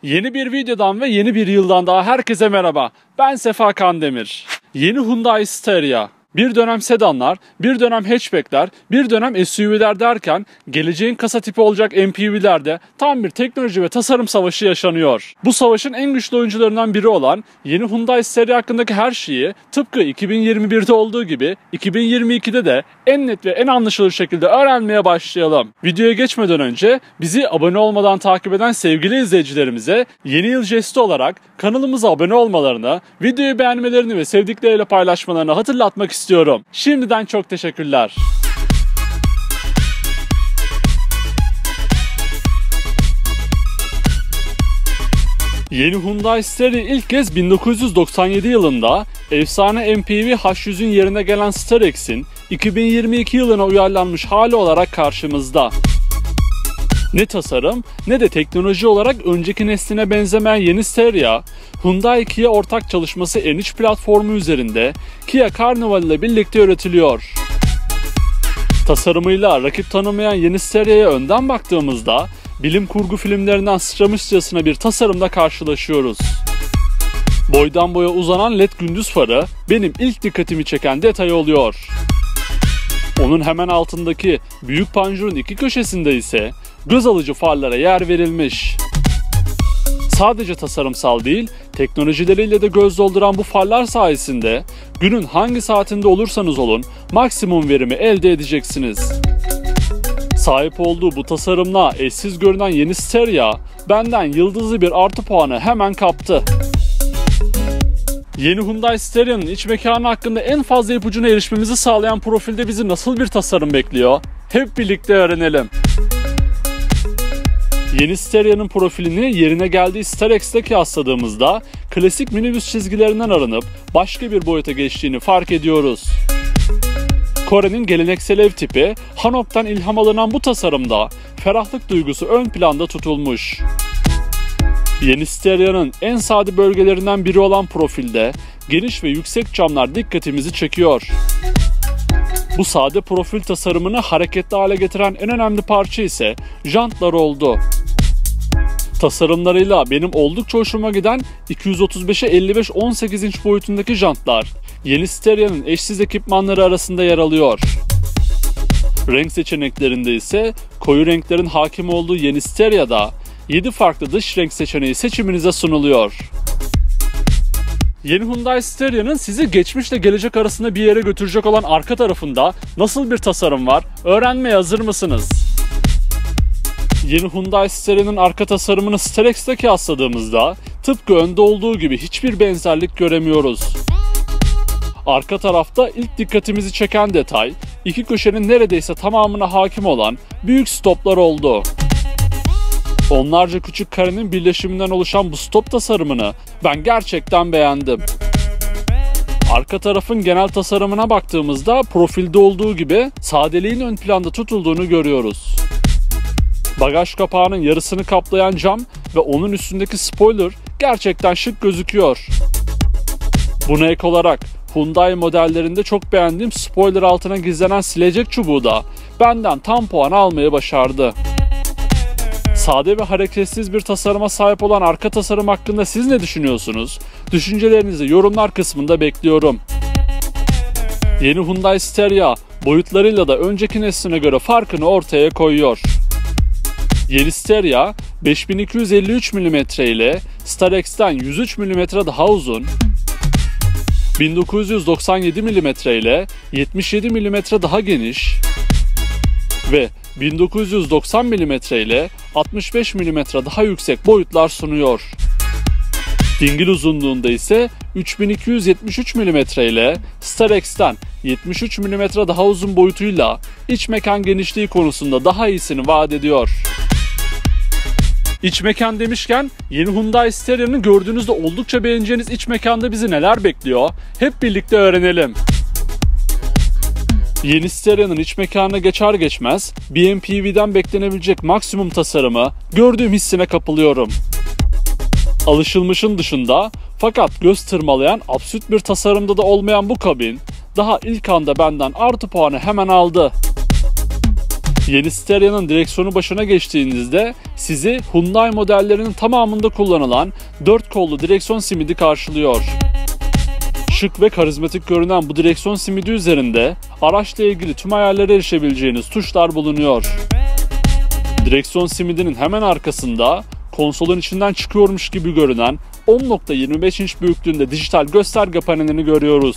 Yeni bir videodan ve yeni bir yıldan daha herkese merhaba. Ben Sefa Kandemir. Yeni Hyundai Staria. Bir dönem sedanlar, bir dönem hatchbackler, bir dönem SUV'ler derken geleceğin kasa tipi olacak MPV'lerde tam bir teknoloji ve tasarım savaşı yaşanıyor. Bu savaşın en güçlü oyuncularından biri olan yeni Hyundai Staria hakkındaki her şeyi tıpkı 2021'de olduğu gibi 2022'de de en net ve en anlaşılır şekilde öğrenmeye başlayalım. Videoya geçmeden önce bizi abone olmadan takip eden sevgili izleyicilerimize yeni yıl jesti olarak kanalımıza abone olmalarını, videoyu beğenmelerini ve sevdikleriyle paylaşmalarını hatırlatmak istiyorum. Şimdiden çok teşekkürler. Yeni Hyundai Staria ilk kez 1997 yılında efsane MPV H100'ün yerine gelen Starex'in 2022 yılına uyarlanmış hali olarak karşımızda. Ne tasarım ne de teknoloji olarak önceki nesline benzemeyen yeni Staria, Hyundai-Kia ortak çalışması N3 platformu üzerinde Kia Carnival ile birlikte üretiliyor. Tasarımıyla rakip tanımayan yeni Staria'ya önden baktığımızda bilim kurgu filmlerinden sıçramışçasına bir tasarımda karşılaşıyoruz. Boydan boya uzanan LED gündüz farı benim ilk dikkatimi çeken detay oluyor. Onun hemen altındaki büyük panjurun iki köşesinde ise göz alıcı farlara yer verilmiş. Sadece tasarımsal değil, teknolojileriyle de göz dolduran bu farlar sayesinde günün hangi saatinde olursanız olun maksimum verimi elde edeceksiniz. Sahip olduğu bu tasarımla eşsiz görünen yeni Staria benden yıldızlı bir artı puanı hemen kaptı. Yeni Hyundai Staria'nın iç mekanı hakkında en fazla ipucuna erişmemizi sağlayan profilde bizi nasıl bir tasarım bekliyor? Hep birlikte öğrenelim. Yeni Staria'nın profilini yerine geldiği Starex'le kıyasladığımızda klasik minibüs çizgilerinden arınıp başka bir boyuta geçtiğini fark ediyoruz. Kore'nin geleneksel ev tipi Hanok'tan ilham alınan bu tasarımda ferahlık duygusu ön planda tutulmuş. Yeni Staria'nın en sade bölgelerinden biri olan profilde geniş ve yüksek camlar dikkatimizi çekiyor. Bu sade profil tasarımını hareketli hale getiren en önemli parça ise jantlar oldu. Tasarımlarıyla benim oldukça hoşuma giden 235'e 55 18 inç boyutundaki jantlar yeni Staria'nın eşsiz ekipmanları arasında yer alıyor. Renk seçeneklerinde ise koyu renklerin hakim olduğu yeni Staria'da 7 farklı dış renk seçeneği seçiminize sunuluyor. Yeni Hyundai Staria'nın sizi geçmişle gelecek arasında bir yere götürecek olan arka tarafında nasıl bir tasarım var? Öğrenmeye hazır mısınız? Yeni Hyundai Staria'nın arka tasarımını Starex'le kıyasladığımızda tıpkı önde olduğu gibi hiçbir benzerlik göremiyoruz. Arka tarafta ilk dikkatimizi çeken detay, iki köşenin neredeyse tamamına hakim olan büyük stoplar oldu. Onlarca küçük karenin birleşiminden oluşan bu stop tasarımını ben gerçekten beğendim. Arka tarafın genel tasarımına baktığımızda profilde olduğu gibi sadeliğin ön planda tutulduğunu görüyoruz. Bagaj kapağının yarısını kaplayan cam ve onun üstündeki spoiler gerçekten şık gözüküyor. Buna ek olarak Hyundai modellerinde çok beğendiğim spoiler altına gizlenen silecek çubuğu da benden tam puan almayı başardı. Sade ve hareketsiz bir tasarıma sahip olan arka tasarım hakkında siz ne düşünüyorsunuz? Düşüncelerinizi yorumlar kısmında bekliyorum. Yeni Hyundai Staria boyutlarıyla da önceki nesline göre farkını ortaya koyuyor. Yeni Staria 5253 mm ile Starex'ten 103 mm daha uzun, 1997 mm ile 77 mm daha geniş ve 1990 mm ile 65 mm daha yüksek boyutlar sunuyor. Dingil uzunluğunda ise 3273 mm ile Starex'ten 73 mm daha uzun boyutuyla iç mekan genişliği konusunda daha iyisini vaat ediyor. İç mekan demişken yeni Hyundai Staria'nın gördüğünüzde oldukça beğeneceğiniz iç mekanda bizi neler bekliyor? Hep birlikte öğrenelim. Yeni Staria'nın iç mekanına geçer geçmez BMPV'den beklenebilecek maksimum tasarımı gördüğüm hissine kapılıyorum. Alışılmışın dışında fakat göz tırmalayan absürt bir tasarımda da olmayan bu kabin daha ilk anda benden artı puanı hemen aldı. Yeni Steria'nın direksiyonu başına geçtiğinizde sizi Hyundai modellerinin tamamında kullanılan 4 kollu direksiyon simidi karşılıyor. Şık ve karizmatik görünen bu direksiyon simidi üzerinde araçla ilgili tüm ayarlara erişebileceğiniz tuşlar bulunuyor. Direksiyon simidinin hemen arkasında konsolun içinden çıkıyormuş gibi görünen 10.25 inç büyüklüğünde dijital gösterge panelini görüyoruz.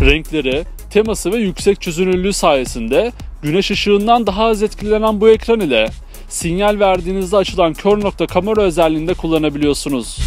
Renkleri, teması ve yüksek çözünürlüğü sayesinde güneş ışığından daha az etkilenen bu ekran ile sinyal verdiğinizde açılan kör nokta kamera özelliğini de kullanabiliyorsunuz.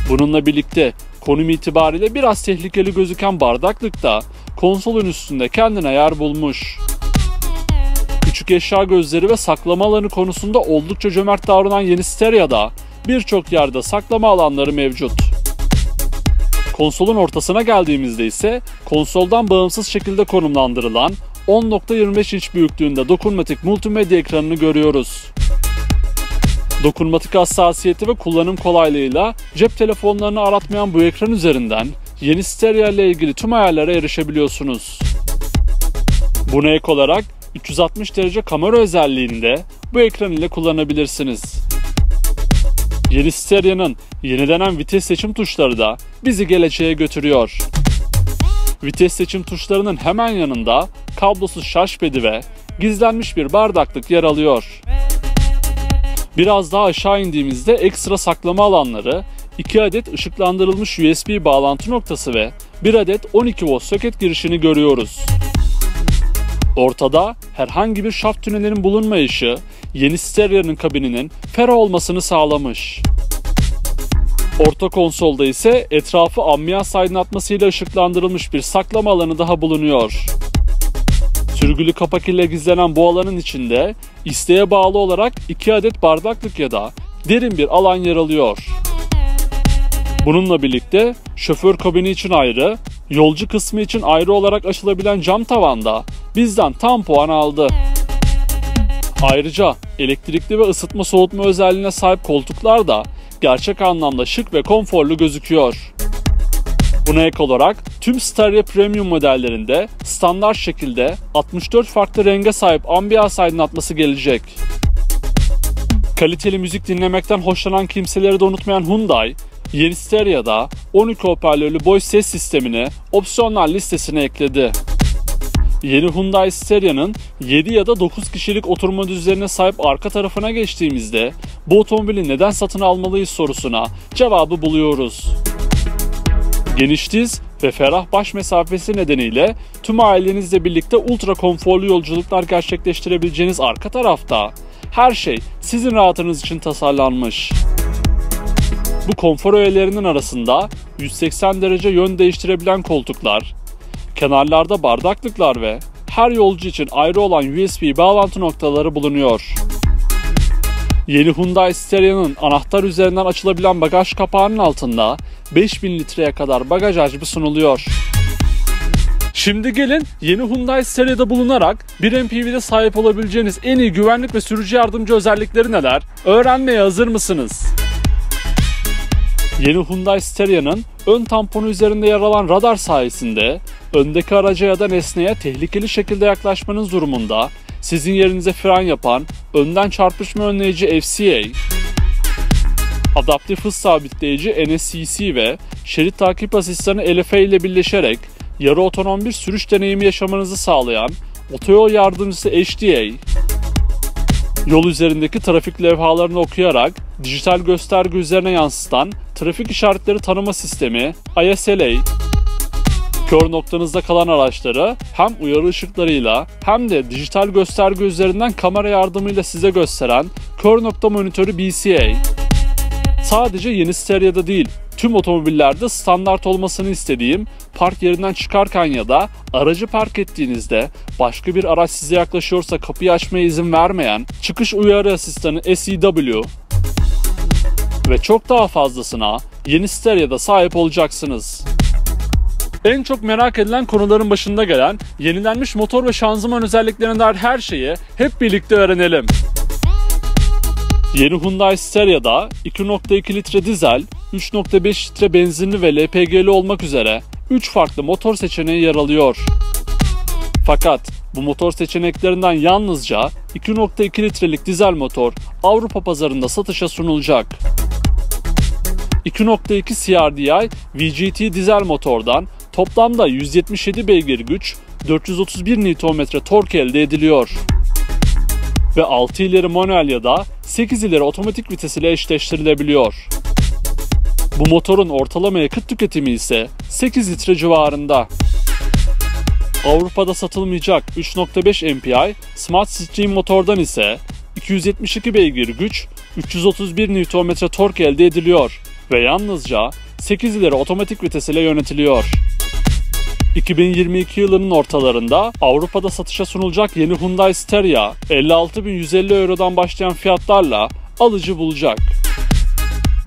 Bununla birlikte konum itibariyle biraz tehlikeli gözüken bardaklık da konsolun üstünde kendine yer bulmuş. Küçük eşya gözleri ve saklama alanı konusunda oldukça cömert davranan Yeni Steria'da birçok yerde saklama alanları mevcut. Konsolun ortasına geldiğimizde ise konsoldan bağımsız şekilde konumlandırılan 10.25 inç büyüklüğünde dokunmatik multimedya ekranını görüyoruz. Dokunmatik hassasiyeti ve kullanım kolaylığıyla cep telefonlarını aratmayan bu ekran üzerinden Yeni Steria ile ilgili tüm ayarlara erişebiliyorsunuz. Buna ek olarak 360 derece kamera özelliğini de bu ekran ile kullanabilirsiniz. Yeni Steria'nın yenilenen vites seçim tuşları da bizi geleceğe götürüyor. Vites seçim tuşlarının hemen yanında kablosuz şarj pedi ve gizlenmiş bir bardaklık yer alıyor. Biraz daha aşağı indiğimizde ekstra saklama alanları, 2 adet ışıklandırılmış USB bağlantı noktası ve 1 adet 12 volt soket girişini görüyoruz. Ortada herhangi bir şaft tünelinin bulunmayışı, Yeni Steria'nın kabininin ferah olmasını sağlamış. Orta konsolda ise etrafı ambiyans aydınlatmasıyla ışıklandırılmış bir saklama alanı daha bulunuyor. Sürgülü kapak ile gizlenen bu alanın içinde isteğe bağlı olarak 2 adet bardaklık ya da derin bir alan yer alıyor. Bununla birlikte şoför kabini için ayrı, yolcu kısmı için ayrı olarak açılabilen cam tavanda bizden tam puan aldı. Ayrıca elektrikli ve ısıtma soğutma özelliğine sahip koltuklar da gerçek anlamda şık ve konforlu gözüküyor. Buna ek olarak tüm Steria Premium modellerinde standart şekilde 64 farklı renge sahip ambiyans aydınlatması gelecek. Kaliteli müzik dinlemekten hoşlanan kimseleri de unutmayan Hyundai, Yeni Steria'da 12 hoparlörlü Bose ses sistemini opsiyonlar listesine ekledi. Yeni Hyundai Steria'nın 7 ya da 9 kişilik oturma düzlerine sahip arka tarafına geçtiğimizde bu otomobili neden satın almalıyız sorusuna cevabı buluyoruz. Geniş diz ve ferah baş mesafesi nedeniyle tüm ailenizle birlikte ultra konforlu yolculuklar gerçekleştirebileceğiniz arka tarafta her şey sizin rahatınız için tasarlanmış. Bu konfor öğelerinin arasında 180 derece yön değiştirebilen koltuklar, kenarlarda bardaklıklar ve her yolcu için ayrı olan USB bağlantı noktaları bulunuyor. Yeni Hyundai Steria'nın anahtar üzerinden açılabilen bagaj kapağının altında 5000 litreye kadar bagaj hacmi sunuluyor. Şimdi gelin yeni Hyundai Steria'da bulunarak bir MPV'de sahip olabileceğiniz en iyi güvenlik ve sürücü yardımcı özellikleri neler? Öğrenmeye hazır mısınız? Yeni Hyundai Steria'nın ön tamponu üzerinde yer alan radar sayesinde öndeki araca ya da nesneye tehlikeli şekilde yaklaşmanız durumunda sizin yerinize fren yapan önden çarpışma önleyici FCA, adaptif hız sabitleyici NSCC ve şerit takip asistanı LFA ile birleşerek yarı otonom bir sürüş deneyimi yaşamanızı sağlayan otoyol yardımcısı HDA, yol üzerindeki trafik levhalarını okuyarak dijital gösterge üzerine yansıtan trafik işaretleri tanıma sistemi ISLA, kör noktanızda kalan araçları hem uyarı ışıklarıyla hem de dijital gösterge üzerinden kamera yardımıyla size gösteren kör nokta monitörü BCA. Sadece yeni Steria'da değil, tüm otomobillerde standart olmasını istediğim park yerinden çıkarken ya da aracı park ettiğinizde başka bir araç size yaklaşıyorsa kapıyı açmaya izin vermeyen çıkış uyarı asistanı SEW ve çok daha fazlasına yeni Steria'da sahip olacaksınız. En çok merak edilen konuların başında gelen yenilenmiş motor ve şanzıman özelliklerine dair her şeyi hep birlikte öğrenelim. Yeni Hyundai Steria'da 2.2 litre dizel, 3.5 litre benzinli ve LPG'li olmak üzere 3 farklı motor seçeneği yer alıyor. Fakat Bu motor seçeneklerinden yalnızca 2.2 litrelik dizel motor Avrupa pazarında satışa sunulacak. 2.2 CRDI VGT dizel motordan toplamda 177 beygir güç, 431 Nm tork elde ediliyor. Ve 6 ileri manuel ya da 8 ileri otomatik vites ile eşleştirilebiliyor. Bu motorun ortalama yakıt tüketimi ise 8 litre civarında. Avrupa'da satılmayacak 3.5 MPI Smart Stream motordan ise 272 beygir güç, 331 Nm tork elde ediliyor ve yalnızca 8 ileri otomatik vites ile yönetiliyor. 2022 yılının ortalarında Avrupa'da satışa sunulacak yeni Hyundai Steria 56.150 Euro'dan başlayan fiyatlarla alıcı bulacak.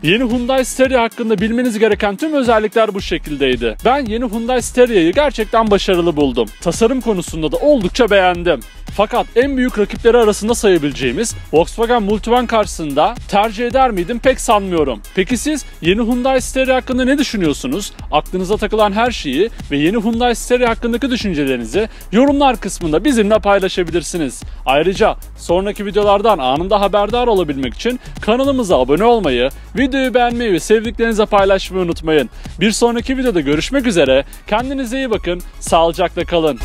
Yeni Hyundai Steria hakkında bilmeniz gereken tüm özellikler bu şekildeydi. Ben yeni Hyundai Steria'yı gerçekten başarılı buldum. Tasarım konusunda da oldukça beğendim. Fakat en büyük rakipleri arasında sayabileceğimiz Volkswagen Multivan karşısında tercih eder miydim pek sanmıyorum. Peki siz yeni Hyundai Steria hakkında ne düşünüyorsunuz? Aklınıza takılan her şeyi ve yeni Hyundai Steria hakkındaki düşüncelerinizi yorumlar kısmında bizimle paylaşabilirsiniz. Ayrıca sonraki videolardan anında haberdar olabilmek için kanalımıza abone olmayı, videoyu beğenmeyi ve sevdiklerinize paylaşmayı unutmayın. Bir sonraki videoda görüşmek üzere. Kendinize iyi bakın. Sağlıcakla kalın.